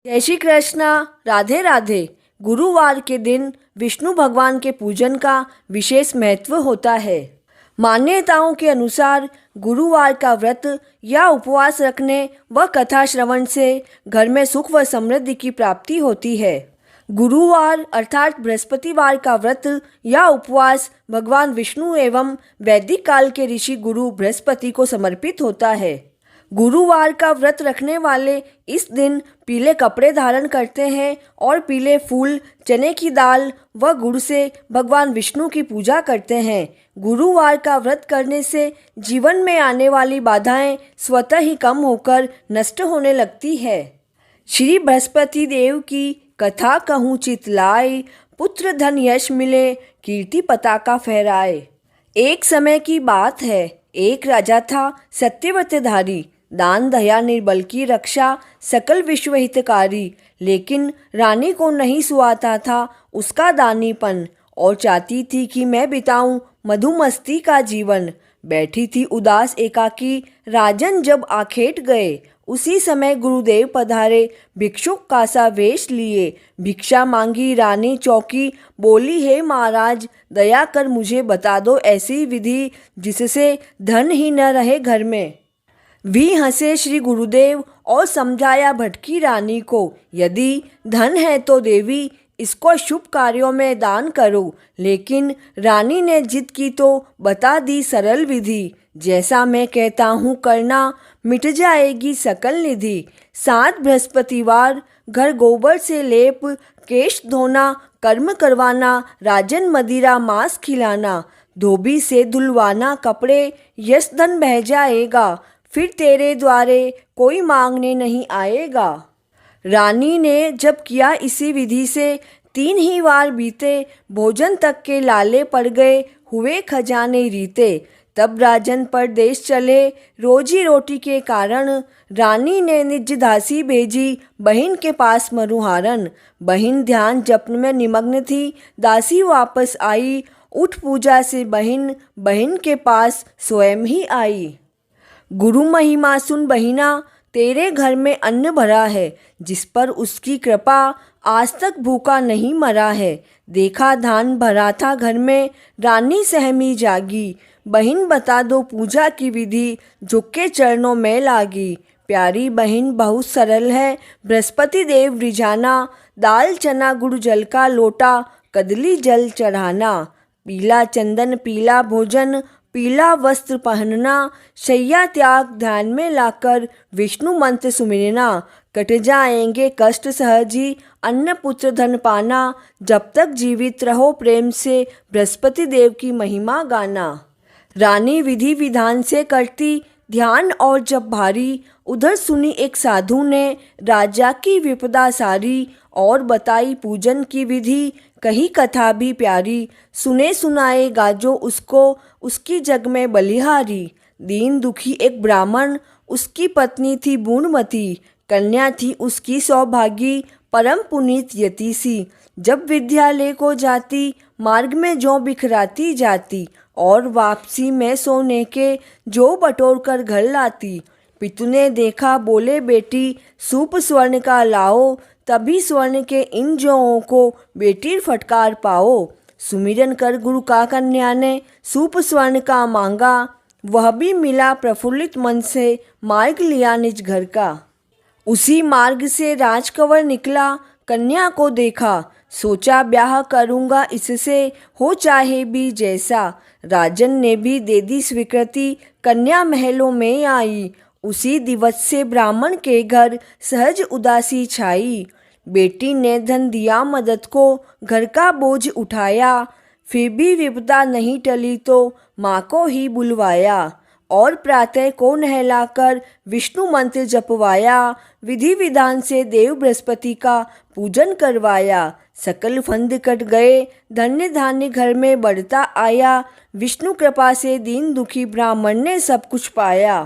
जय श्री कृष्णा। राधे राधे। गुरुवार के दिन विष्णु भगवान के पूजन का विशेष महत्व होता है। मान्यताओं के अनुसार गुरुवार का व्रत या उपवास रखने व कथा श्रवण से घर में सुख व समृद्धि की प्राप्ति होती है। गुरुवार अर्थात बृहस्पतिवार का व्रत या उपवास भगवान विष्णु एवं वैदिक काल के ऋषि गुरु बृहस्पति को समर्पित होता है। गुरुवार का व्रत रखने वाले इस दिन पीले कपड़े धारण करते हैं और पीले फूल, चने की दाल व गुड़ से भगवान विष्णु की पूजा करते हैं। गुरुवार का व्रत करने से जीवन में आने वाली बाधाएं स्वतः ही कम होकर नष्ट होने लगती है। श्री बृहस्पति देव की कथा कहूँ चित लाए, पुत्र धन यश मिले, कीर्ति पताका फहराए। एक समय की बात है, एक राजा था सत्यव्रतधारी, दान दया निर्बल की रक्षा, सकल विश्व हितकारी। लेकिन रानी को नहीं सुहाता था उसका दानीपन और चाहती थी कि मैं बिताऊं मधुमस्ती का जीवन। बैठी थी उदास एकाकी, राजन जब आखेट गए। उसी समय गुरुदेव पधारे, भिक्षुक का सा वेश लिए। भिक्षा मांगी रानी चौकी, बोली हे महाराज दया कर मुझे बता दो ऐसी विधि जिससे धन ही न रहे घर में। भी हंसे श्री गुरुदेव और समझाया भटकी रानी को, यदि धन है तो देवी इसको शुभ कार्यों में दान करो। लेकिन रानी ने जिद की तो बता दी सरल विधि, जैसा मैं कहता हूँ करना मिट जाएगी सकल निधि। 7 बृहस्पतिवार घर गोबर से लेप, केश धोना कर्म करवाना, राजन मदिरा मांस खिलाना, धोबी से धुलवाना कपड़े, यश धन बह जाएगा, फिर तेरे द्वारे कोई मांगने नहीं आएगा। रानी ने जब किया इसी विधि से 3 ही वार बीते, भोजन तक के लाले पड़ गए, हुए खजाने रीते। तब राजन परदेश चले, रोजी रोटी के कारण। रानी ने निज दासी भेजी, बहन के पास मरुहारन। बहन ध्यान जपन में निमग्न थी, दासी वापस आई। उठ पूजा से बहन बहन के पास स्वयं ही आई। गुरु महिमा सुन बहिना, तेरे घर में अन्न भरा है, जिस पर उसकी कृपा आज तक भूखा नहीं मरा है। देखा धान भरा था घर में, रानी सहमी जागी। बहन बता दो पूजा की विधि, झुके चरणों में लागी। प्यारी बहन बहुत सरल है, बृहस्पति देव रिझाना। दाल चना गुड़ जल का लोटा, कदली जल चढ़ाना। पीला चंदन पीला भोजन, पीला वस्त्र पहनना। शैया त्याग ध्यान में लाकर विष्णु मंत्र सुमिरना। कट जाएंगे कष्ट सहजी, अन्न पुत्र धन पाना। जब तक जीवित रहो प्रेम से, बृहस्पति देव की महिमा गाना। रानी विधि विधान से करती ध्यान और जब भारी, उधर सुनी एक साधु ने राजा की विपदा सारी। और बताई पूजन की विधि, कही कथा भी प्यारी। सुने सुनाए गाजो उसको, उसकी जग में बलिहारी। दीन दुखी एक ब्राह्मण, उसकी पत्नी थी बूढ़मती। कन्या थी उसकी सौभागी, परम पुनीत यति सी। जब विद्यालय को जाती, मार्ग में जो बिखराती जाती। और वापसी में सोने के जो बटोर कर घर लाती। पितु ने देखा बोले बेटी, सूप स्वर्ण का लाओ। तभी स्वर्ण के इन जौओं को बेटी फटकार पाओ। सुमिरन कर गुरु का कन्या ने सूप स्वर्ण का मांगा। वह भी मिला प्रफुल्लित मन से, मार्ग लिया निज घर का। उसी मार्ग से राजकंवर निकला, कन्या को देखा। सोचा ब्याह करूँगा इससे, हो चाहे भी जैसा। राजन ने भी दे दी स्वीकृति, कन्या महलों में आई। उसी दिवस से ब्राह्मण के घर सहज उदासी छाई। बेटी ने धन दिया मदद को, घर का बोझ उठाया। फिर भी विपदा नहीं टली तो माँ को ही बुलवाया। और प्रातः को नहलाकर विष्णु मंत्र जपवाया। विधि विधान से देव बृहस्पति का पूजन करवाया। सकल फंद कट गए, धन्य धान्य घर में बढ़ता आया। विष्णु कृपा से दीन दुखी ब्राह्मण ने सब कुछ पाया।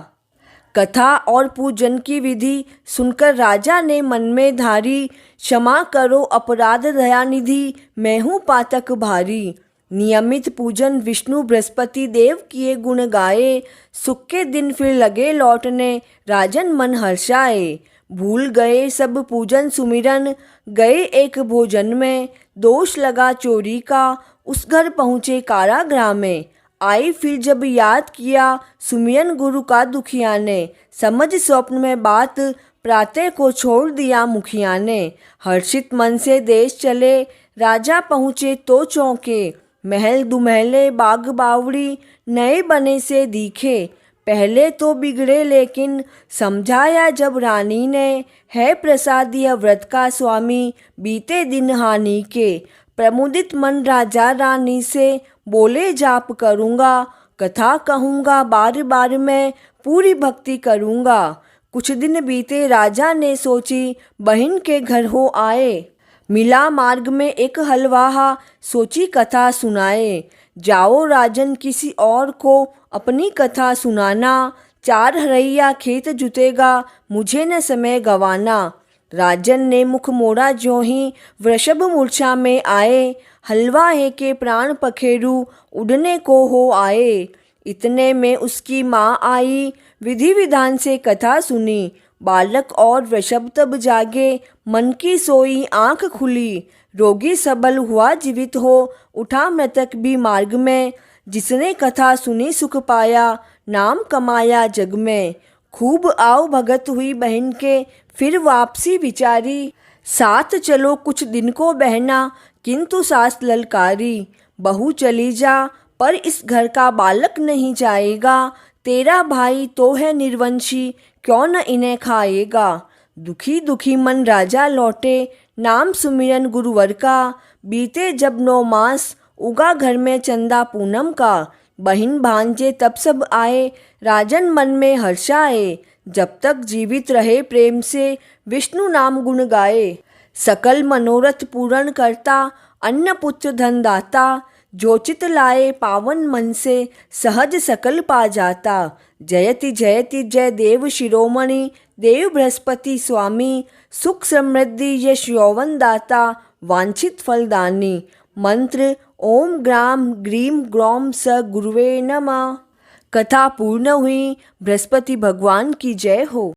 कथा और पूजन की विधि सुनकर राजा ने मन में धारी। क्षमा करो अपराध दयानिधि, मैं हूँ पातक भारी। नियमित पूजन विष्णु बृहस्पति देव किए गुण गाए। सुख के दिन फिर लगे लौटने, राजन मन हर्षाए। भूल गए सब पूजन सुमिरन, गए एक भोजन में, दोष लगा चोरी का, उस घर पहुँचे कारागृह में। आई फिर जब याद किया सुमिरन गुरु का दुखिया ने, समझ स्वप्न में बात प्रातः को छोड़ दिया मुखिया ने। हर्षित मन से देश चले, राजा पहुँचे तो चौंके, महल दुमहले बाग बावड़ी नए बने से दिखे। पहले तो बिगड़े लेकिन समझाया जब रानी ने, है प्रसाद यह व्रत का स्वामी बीते दिन हानि के। प्रमुदित मन राजा रानी से बोले जाप करूँगा, कथा कहूँगा बार बार मैं पूरी भक्ति करूँगा। कुछ दिन बीते राजा ने सोची बहन के घर हो आए, मिला मार्ग में एक हलवाहा सोची कथा सुनाए। जाओ राजन किसी और को अपनी कथा सुनाना, चार हरैया खेत जुतेगा मुझे न समय गवाना। राजन ने मुख मोड़ा ज्यों ही वृषभ मूर्छा में आए, हलवाहे के प्राण पखेरु उड़ने को हो आए। इतने में उसकी माँ आई, विधि विधान से कथा सुनी। बालक और वृषभ तब जागे, मन की सोई आँख खुली। रोगी सबल हुआ जीवित हो, उठा मृतक भी मार्ग में। जिसने कथा सुनी सुख पाया, नाम कमाया जग में। खूब आव भगत हुई बहन के, फिर वापसी विचारी। साथ चलो कुछ दिन को बहना, किंतु सास ललकारी। बहू चली जा पर इस घर का बालक नहीं जाएगा, तेरा भाई तो है निर्वंशी क्यों न इन्हें खाएगा। दुखी दुखी मन राजा लौटे, नाम सुमिरन गुरुवर का। बीते जब 9 मास, उगा घर में चंदा पूनम का। बहिन भांजे तब सब आए, राजन मन में हर्षाए। जब तक जीवित रहे प्रेम से, विष्णु नाम गुण गाए। सकल मनोरथ पूर्ण करता, अन्न पुत्र धन दाता। जो चित लाए पावन मन से, सहज सकल पा जाता। जयति जयति जय देव शिरोमणि, देव बृहस्पति स्वामी। सुख समृद्धि यश यौवन दाता, वांछित फलदानी। मंत्र ओम ग्राम ग्रीम ग्रौम स गुरुवे नमः। कथा पूर्ण हुई। बृहस्पति भगवान की जय हो।